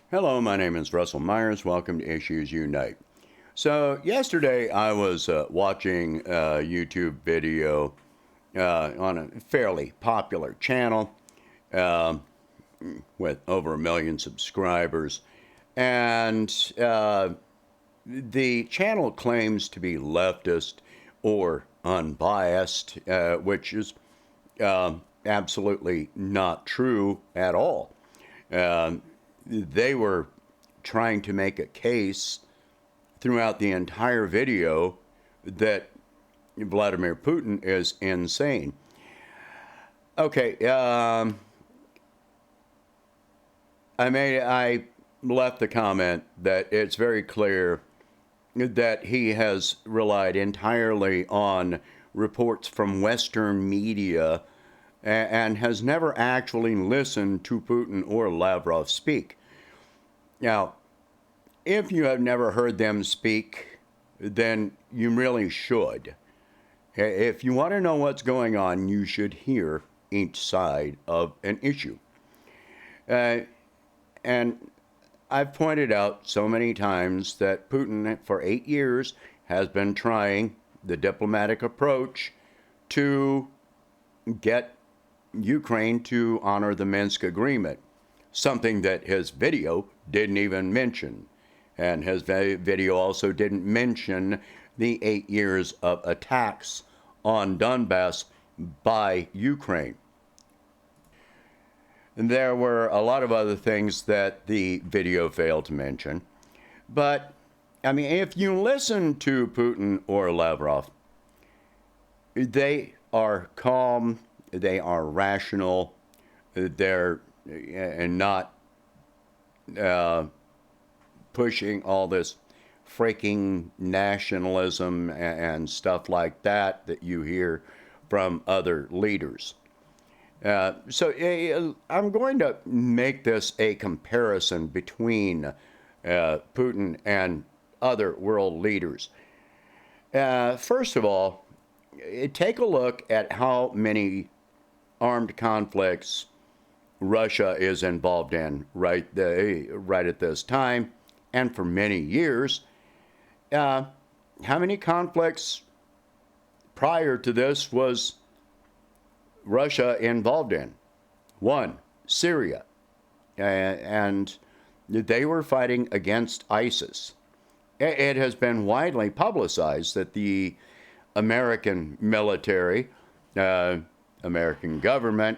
Hello, my name is Russell Myers. Welcome to Issues Unite. So, yesterday I was watching a YouTube video on a fairly popular channel uh, with over 1 million subscribers. And the channel claims to be leftist or unbiased, which is absolutely not true at all. They were trying to make a case throughout the entire video that Vladimir Putin is insane. Okay, I left the comment that it's very clear that he has relied entirely on reports from Western media and has never actually listened to Putin or Lavrov speak. Now, if you have never heard them speak, then you really should. If you want to know what's going on, you should hear each side of an issue. And I've pointed out so many times that Putin, for 8 years, has been trying the diplomatic approach to get Ukraine to honor the Minsk agreement, something that his video didn't even mention. And his video also didn't mention the 8 years of attacks on Donbass by Ukraine. And there were a lot of other things that the video failed to mention. But, I mean, if you listen to Putin or Lavrov, they are calm, they are rational, they're and not pushing all this freaking nationalism and stuff like that you hear from other leaders. So I'm going to make this a comparison between Putin and other world leaders. First of all, take a look at how many armed conflicts Russia is involved in right at this time, and for many years. How many conflicts prior to this was Russia involved in? One, Syria. And they were fighting against ISIS. It has been widely publicized that the American military, American government,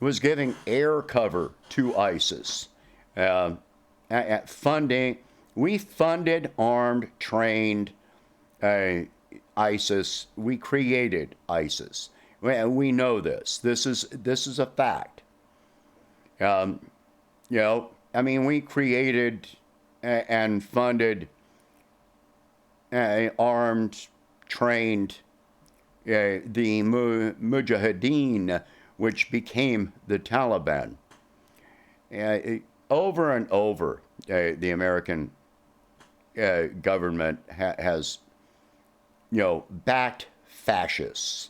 was giving air cover to ISIS. We funded, armed, trained ISIS. We created ISIS. We know this. This is a fact. We created and funded armed, trained the Mujahideen, which became the Taliban. Over and over, the American government has, backed fascists.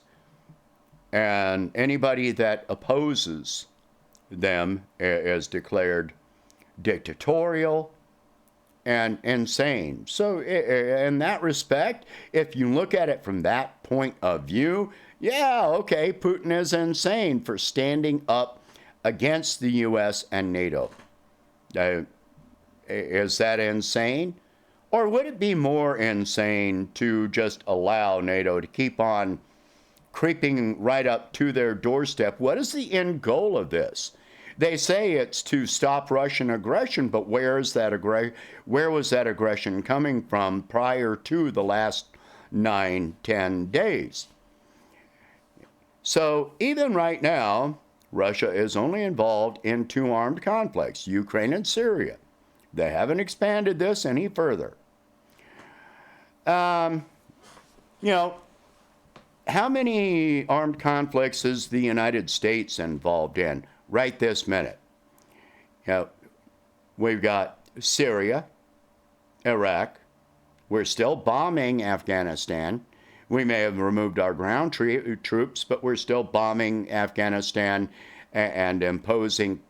And anybody that opposes them is declared dictatorial and insane. So in that respect, if you look at it from that point of view, yeah, okay, Putin is insane for standing up against the U.S. and NATO. Is that insane? Or would it be more insane to just allow NATO to keep on creeping right up to their doorstep? What is the end goal of this? They say it's to stop Russian aggression, but where was that aggression coming from prior to the last 9-10 days? So even right now, Russia is only involved in 2 armed conflicts, Ukraine and Syria. They haven't expanded this any further. How many armed conflicts is the United States involved in right this minute? We've got Syria, Iraq. We're still bombing Afghanistan. We may have removed our ground troops, but we're still bombing Afghanistan and imposing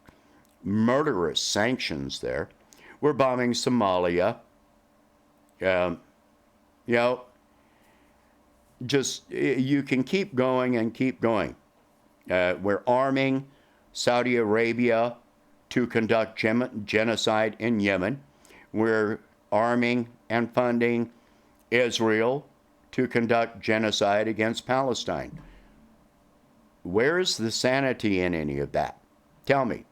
murderous sanctions there. We're bombing Somalia. Um, you know, just you can keep going and keep going. We're arming Saudi Arabia to conduct genocide in Yemen. We're arming and funding Israel to conduct genocide against Palestine. Where's the sanity in any of that? Tell me,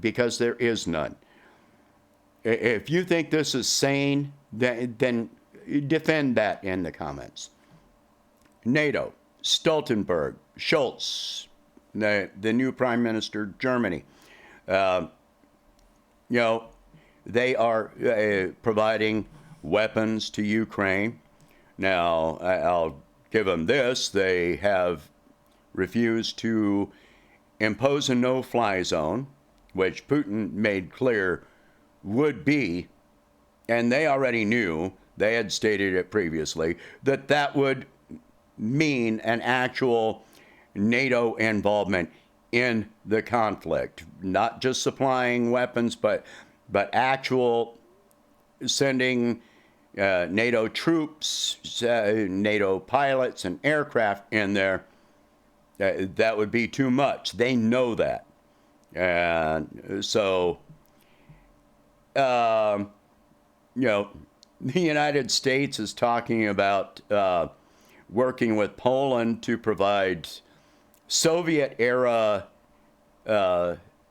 because there is none. If you think this is sane, then defend that in the comments. NATO, Stoltenberg, Scholz, the new Prime Minister of Germany, they are providing weapons to Ukraine. Now, I'll give them this. They have refused to impose a no-fly zone, which Putin made clear would be, and they already knew, they had stated it previously, that that would mean an actual NATO involvement in the conflict, not just supplying weapons, but actual sending NATO troops, NATO pilots and aircraft in there. That would be too much. They know that. And so, the United States is talking about working with Poland to provide Soviet-era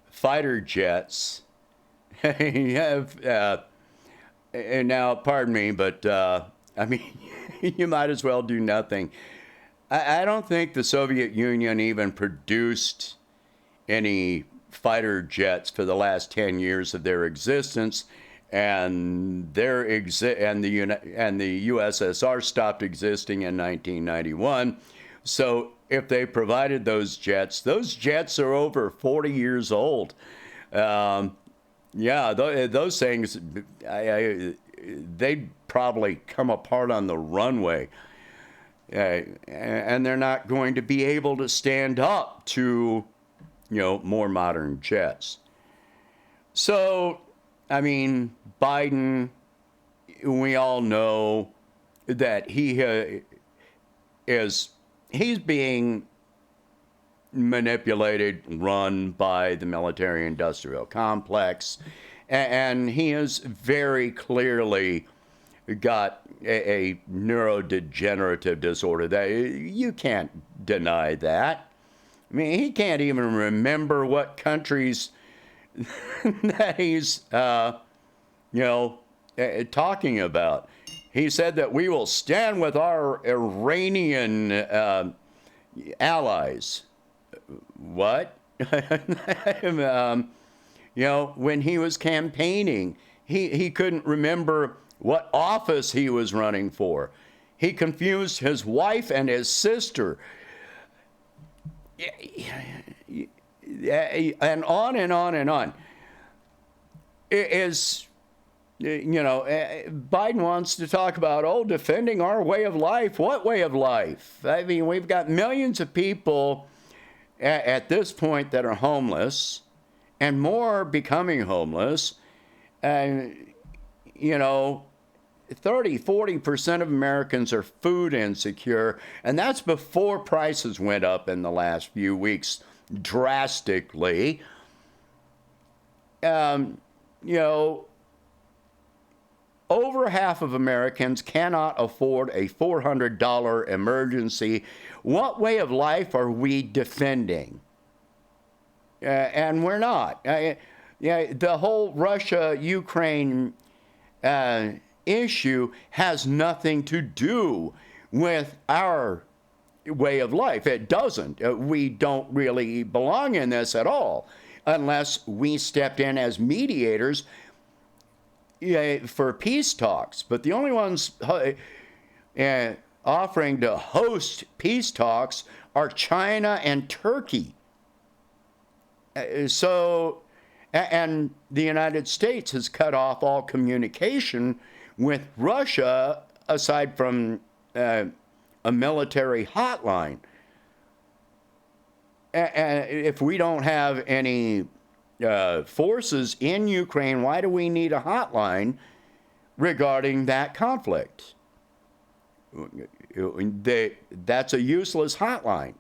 fighter jets. And now, pardon me, but I mean, you might as well do nothing. I don't think the Soviet Union even produced any fighter jets for the last 10 years of their existence, and the USSR stopped existing in 1991. So if they provided those jets are over 40 years old. Those things, they'd probably come apart on the runway. And they're not going to be able to stand up to, more modern jets. So, I mean, Biden, we all know that he's being manipulated, run by the military-industrial complex, and he has very clearly got a neurodegenerative disorder. That you can't deny that. I mean, he can't even remember what countries that he's, talking about. He said that we will stand with our Iranian allies. What? When he was campaigning, he couldn't remember what office he was running for. He confused his wife and his sister. And on and on and on. Biden wants to talk about, defending our way of life. What way of life? I mean, we've got millions of people at this point that are homeless, and more becoming homeless. And, 30-40% of Americans are food insecure, and that's before prices went up in the last few weeks drastically. Over half of Americans cannot afford a $400 emergency. What way of life are we defending? And we're not. The whole Russia-Ukraine issue has nothing to do with our way of life. It doesn't. We don't really belong in this at all unless we stepped in as mediators for peace talks. But the only ones offering to host peace talks are China and Turkey. And the United States has cut off all communication with Russia, aside from a military hotline. And if we don't have any forces in Ukraine, why do we need a hotline regarding that conflict? That's a useless hotline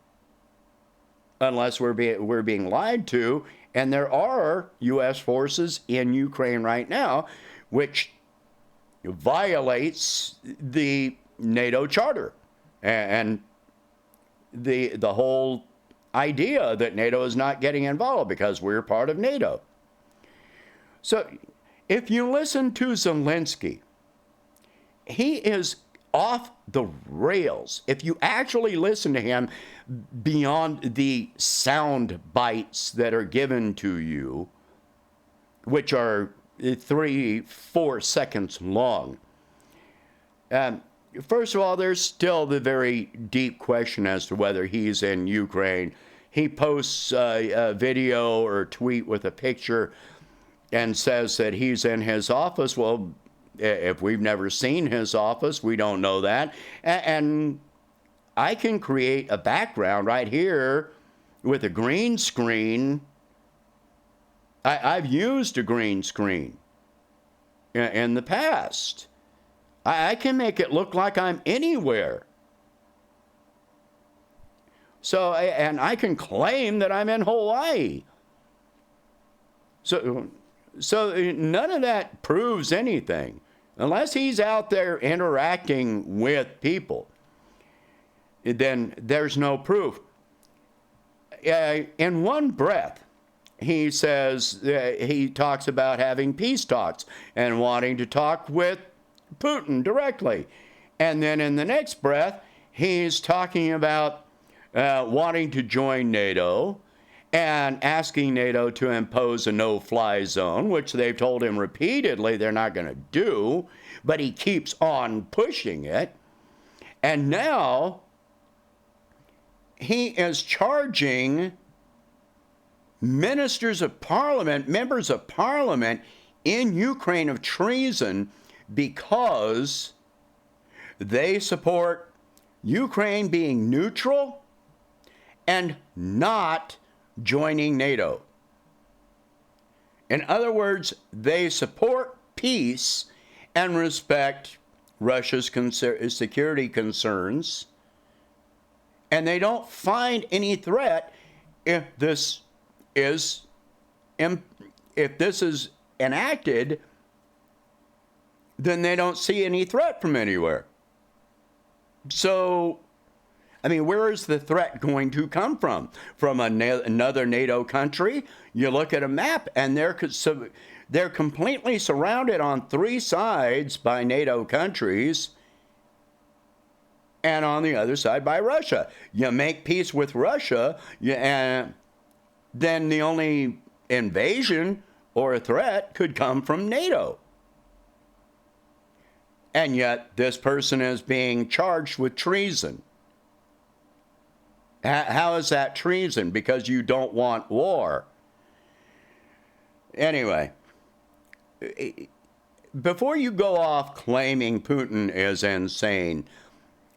unless we're being lied to. And there are U.S. forces in Ukraine right now, which violates the NATO charter and the whole idea that NATO is not getting involved because we're part of NATO. So if you listen to Zelensky, he is off the rails. If you actually listen to him beyond the sound bites that are given to you, which are 3-4 seconds long. First of all, there's still the very deep question as to whether he's in Ukraine. He posts a video or tweet with a picture and says that he's in his office. Well, if we've never seen his office, we don't know that. And I can create a background right here with a green screen. I've used a green screen in the past. I can make it look like I'm anywhere. So, and I can claim that I'm in Hawaii. So none of that proves anything. Unless he's out there interacting with people, then there's no proof. In one breath, he says, he talks about having peace talks and wanting to talk with Putin directly. And then in the next breath, he's talking about wanting to join NATO and asking NATO to impose a no-fly zone, which they've told him repeatedly they're not going to do, but he keeps on pushing it. And now he is charging ministers of parliament, members of parliament in Ukraine of treason because they support Ukraine being neutral and not joining NATO. In other words, they support peace and respect Russia's security concerns, and they don't find any threat if this is enacted. Then they don't see any threat from anywhere. So, I mean, where is the threat going to come from? From another NATO country? You look at a map, and they're completely surrounded on 3 sides by NATO countries, and on the other side by Russia. You make peace with Russia, and then the only invasion or a threat could come from NATO. And yet, this person is being charged with treason. How is that treason? Because you don't want war. Anyway, before you go off claiming Putin is insane,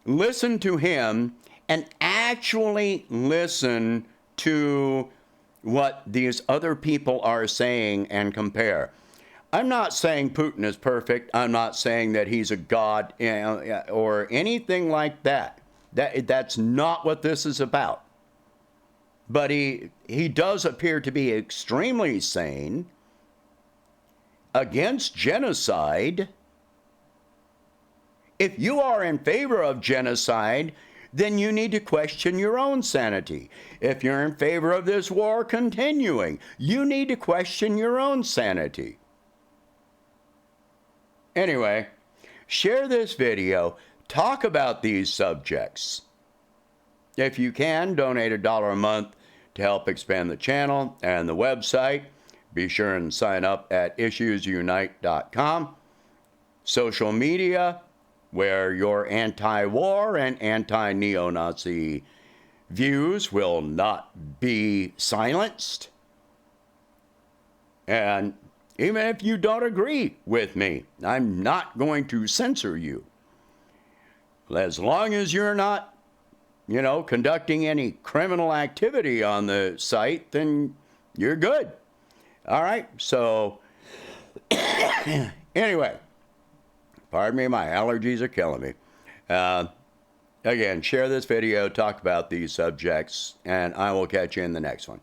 listen to him and actually listen to what these other people are saying and compare. I'm not saying Putin is perfect. I'm not saying that he's a god or anything like that. That's not what this is about. But he does appear to be extremely sane, against genocide. If you are in favor of genocide, then you need to question your own sanity. If you're in favor of this war continuing, you need to question your own sanity. Anyway, share this video. Talk about these subjects. If you can, donate $1 a month to help expand the channel and the website. Be sure and sign up at issuesunite.com. Social media, where your anti-war and anti-neo-Nazi views will not be silenced. And even if you don't agree with me, I'm not going to censor you. As long as you're not, conducting any criminal activity on the site, then you're good. All right, so anyway, pardon me, my allergies are killing me. Again, share this video, talk about these subjects, and I will catch you in the next one.